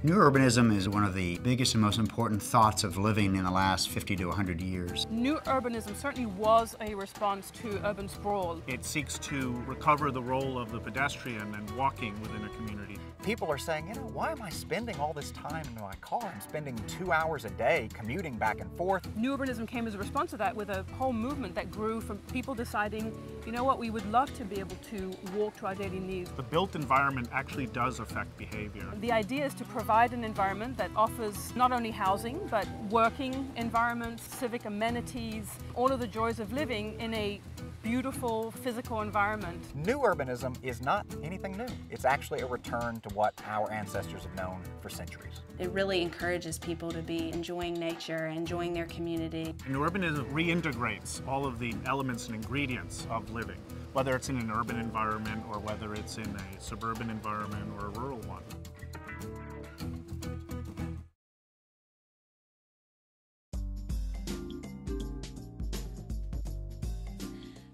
New urbanism is one of the biggest and most important thoughts of living in the last 50 to 100 years. New urbanism certainly was a response to urban sprawl. It seeks to recover the role of the pedestrian and walking within a community. People are saying, you know, why am I spending all this time in my car? I'm spending 2 hours a day commuting back and forth. New urbanism came as a response to that with a whole movement that grew from people deciding, you know what, we would love to be able to walk to our daily needs. The built environment actually does affect behavior. The idea is to provide an environment that offers not only housing, but working environments, civic amenities, all of the joys of living in a beautiful physical environment. New urbanism is not anything new. It's actually a return to what our ancestors have known for centuries. It really encourages people to be enjoying nature, enjoying their community. New urbanism reintegrates all of the elements and ingredients of living, whether it's in an urban environment or whether it's in a suburban environment or a rural one.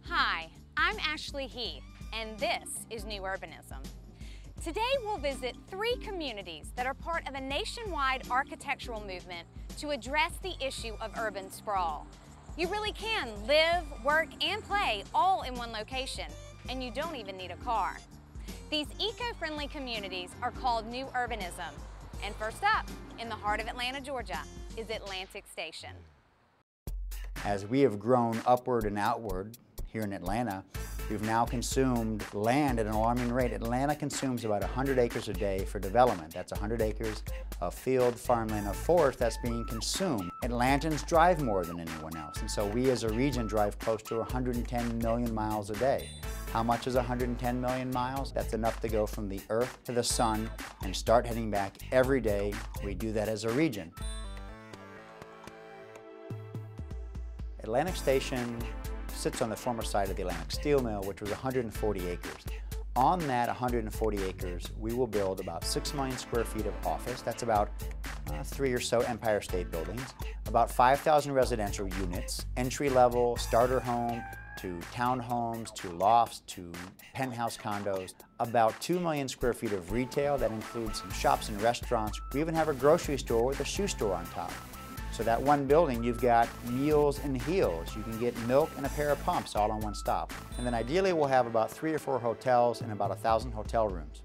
Hi, I'm Ashley Heath, and this is New Urbanism. Today we'll visit 3 communities that are part of a nationwide architectural movement to address the issue of urban sprawl. You really can live, work, and play all in one location, and you don't even need a car. These eco-friendly communities are called New Urbanism. And first up, in the heart of Atlanta, Georgia, is Atlantic Station. As we have grown upward and outward here in Atlanta, we've now consumed land at an alarming rate. Atlanta consumes about 100 acres a day for development. That's 100 acres of field, farmland, of forest that's being consumed. Atlantans drive more than anyone else, and so we as a region drive close to 110 million miles a day. How much is 110 million miles? That's enough to go from the earth to the sun and start heading back every day. We do that as a region. Atlantic Station sits on the former site of the Atlantic Steel Mill, which was 140 acres. On that 140 acres, we will build about 6 million square feet of office. That's about 3 or so Empire State Buildings, about 5,000 residential units, entry-level, starter home, to townhomes, to lofts, to penthouse condos, about 2 million square feet of retail. That includes some shops and restaurants. We even have a grocery store with a shoe store on top. So that one building, you've got meals and heels. You can get milk and a pair of pumps all on one stop. And then ideally we'll have about 3 or 4 hotels and about 1,000 hotel rooms.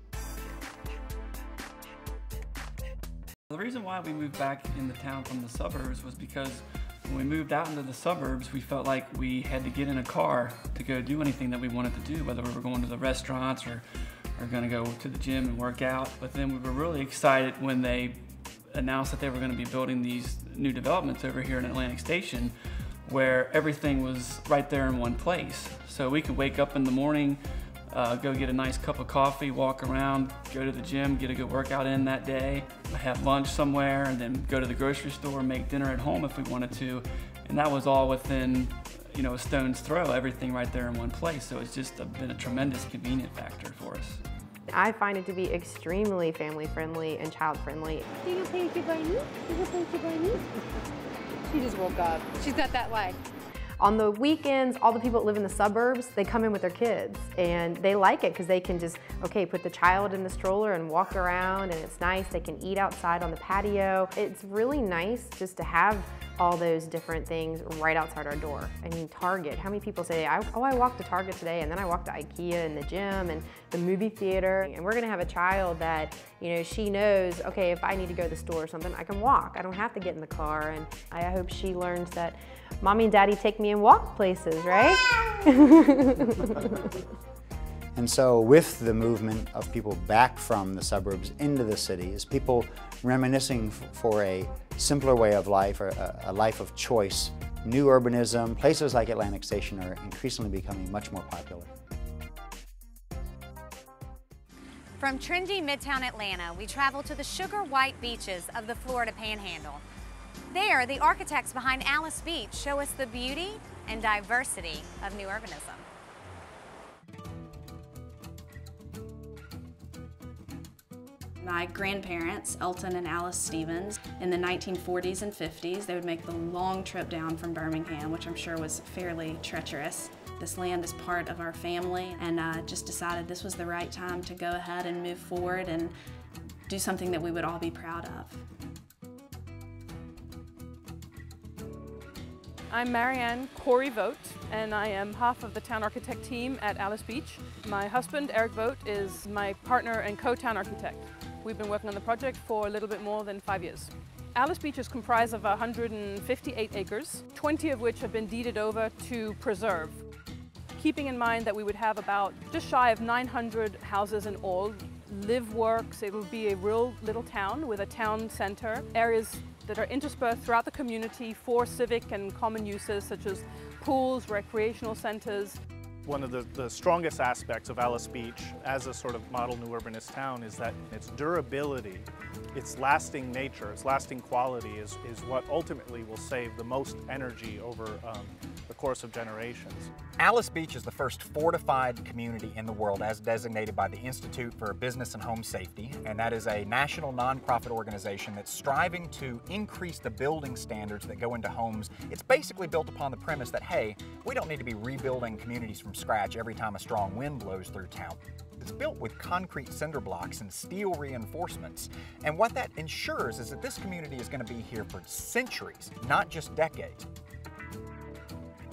The reason why we moved back in the town from the suburbs was because when we moved out into the suburbs, we felt like we had to get in a car to go do anything that we wanted to do, whether we were going to the restaurants or going to go to the gym and work out. But then we were really excited when they announced that they were going to be building these new developments over here in Atlantic Station, where everything was right there in one place. So we could wake up in the morning, go get a nice cup of coffee, walk around, go to the gym, get a good workout in that day, have lunch somewhere, and then go to the grocery store, make dinner at home if we wanted to. And that was all within, you know, a stone's throw, everything right there in one place. So it's just been a tremendous convenient factor for us. I find it to be extremely family-friendly and child-friendly. She just woke up. She's got that leg. On the weekends, all the people that live in the suburbs, they come in with their kids, and they like it because they can just, okay, put the child in the stroller and walk around, and it's nice. They can eat outside on the patio. It's really nice just to have all those different things right outside our door. I mean, Target, how many people say, oh, I walked to Target today, and then I walked to IKEA and the gym and the movie theater. And we're gonna have a child that, you know, she knows, okay, if I need to go to the store or something, I can walk. I don't have to get in the car. And I hope she learns that Mommy and Daddy take me and walk places, right? And so with the movement of people back from the suburbs into the cities, people reminiscing for a simpler way of life, or a life of choice, new urbanism, places like Atlantic Station are increasingly becoming much more popular. From trendy Midtown Atlanta, we travel to the sugar white beaches of the Florida Panhandle. There, the architects behind Alice Beach show us the beauty and diversity of new urbanism. My grandparents, Elton and Alice Stevens, in the 1940s and 50s, they would make the long trip down from Birmingham, which I'm sure was fairly treacherous. This land is part of our family, and just decided this was the right time to go ahead and move forward and do something that we would all be proud of. I'm Marianne Corey Vogt, and I am half of the town architect team at Alice Beach. My husband, Eric Vogt, is my partner and co-town architect. We've been working on the project for a little bit more than 5 years. Alice Beach is comprised of 158 acres, 20 of which have been deeded over to preserve. Keeping in mind that we would have about just shy of 900 houses in all, live works, it will be a real little town with a town center, areas that are interspersed throughout the community for civic and common uses such as pools, recreational centers. One of the strongest aspects of Alice Beach as a sort of model new urbanist town is that its durability, its lasting nature, its lasting quality is what ultimately will save the most energy over the course of generations. Alice Beach is the first fortified community in the world as designated by the Institute for Business and Home Safety, and that is a national nonprofit organization that's striving to increase the building standards that go into homes. It's basically built upon the premise that, hey, we don't need to be rebuilding communities from scratch every time a strong wind blows through town. It's built with concrete cinder blocks and steel reinforcements, and what that ensures is that this community is going to be here for centuries, not just decades.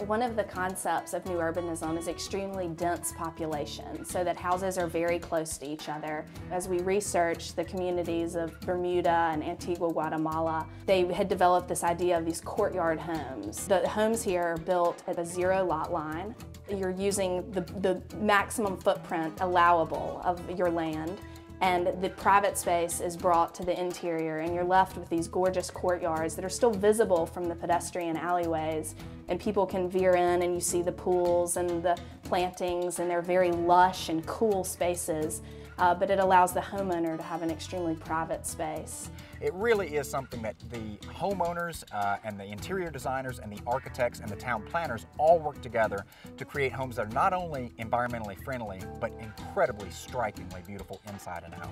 One of the concepts of new urbanism is extremely dense population, so that houses are very close to each other. As we researched the communities of Bermuda and Antigua, Guatemala, they had developed this idea of these courtyard homes. The homes here are built at a zero lot line. You're using the maximum footprint allowable of your land, and the private space is brought to the interior, and you're left with these gorgeous courtyards that are still visible from the pedestrian alleyways, and people can veer in and you see the pools and the plantings, and they're very lush and cool spaces, but it allows the homeowner to have an extremely private space. It really is something that the homeowners and the interior designers and the architects and the town planners all work together to create homes that are not only environmentally friendly, but incredibly strikingly beautiful inside and out.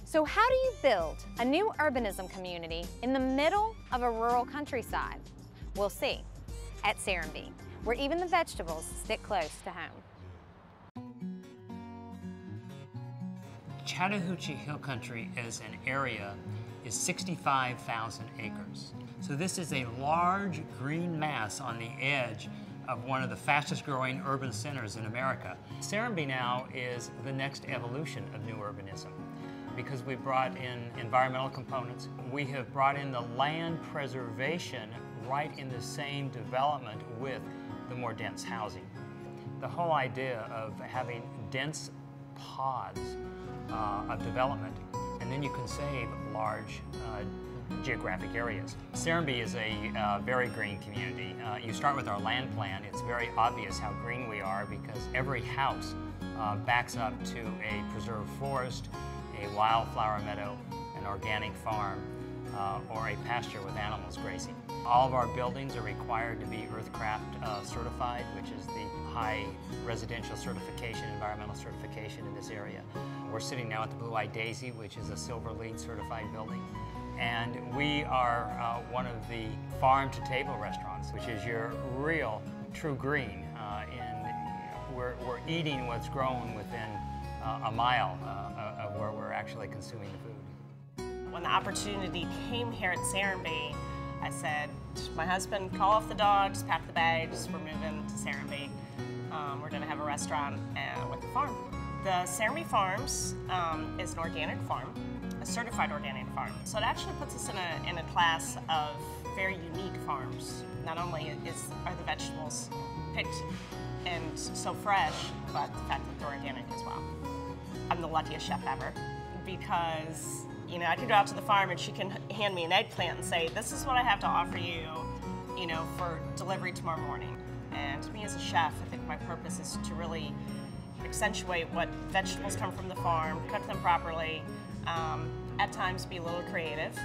So how do you build a new urbanism community in the middle of a rural countryside? We'll see at Serenbe, where even the vegetables stick close to home. Chattahoochee Hill Country as an area is 65,000 acres. So this is a large green mass on the edge of one of the fastest growing urban centers in America. Serenbe now is the next evolution of new urbanism because we brought in environmental components. We have brought in the land preservation right in the same development with the more dense housing. The whole idea of having dense pods of development, and then you can save large geographic areas. Serenbe is a very green community. You start with our land plan. It's very obvious how green we are because every house backs up to a preserved forest, a wildflower meadow, an organic farm, or a pasture with animals grazing. All of our buildings are required to be Earthcraft certified, which is the high residential certification, environmental certification in this area. We're sitting now at the Blue-Eyed Daisy, which is a Silver LEED certified building. And we are one of the farm-to-table restaurants, which is your real, true green. And we're eating what's grown within a mile of where we're actually consuming the food. When the opportunity came here at Serenbe, I said to my husband, call off the dogs, pack the bags, we're moving to Serenbe. We're going to have a restaurant with a farm. The Serenbe Farms is an organic farm, a certified organic farm. So it actually puts us in a class of very unique farms. Not only are the vegetables picked and so fresh, but the fact that they're organic as well. I'm the luckiest chef ever because I could go out to the farm and she can hand me an eggplant and say, this is what I have to offer you, for delivery tomorrow morning. And to me as a chef, I think my purpose is to really accentuate what vegetables come from the farm, cook them properly, at times be a little creative,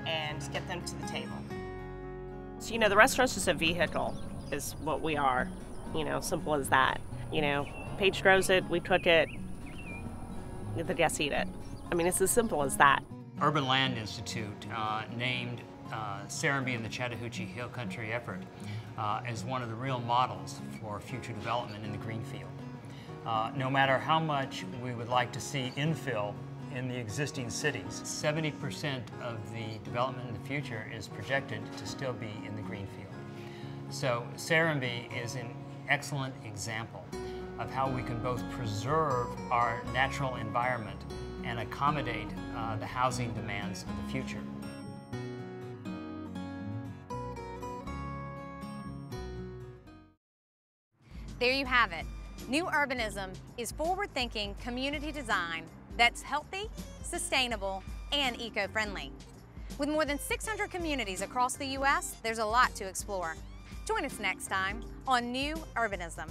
and get them to the table. So, the restaurant's just a vehicle, is what we are, simple as that. Paige grows it, we cook it, the guests eat it. I mean, it's as simple as that. Urban Land Institute named Serenbe and the Chattahoochee Hill Country effort as one of the real models for future development in the green field. No matter how much we would like to see infill in the existing cities, 70% of the development in the future is projected to still be in the green field. So Serenbe is an excellent example of how we can both preserve our natural environment and accommodate the housing demands of the future. There you have it. New urbanism is forward-thinking community design that's healthy, sustainable, and eco-friendly. With more than 600 communities across the U.S., there's a lot to explore. Join us next time on New Urbanism.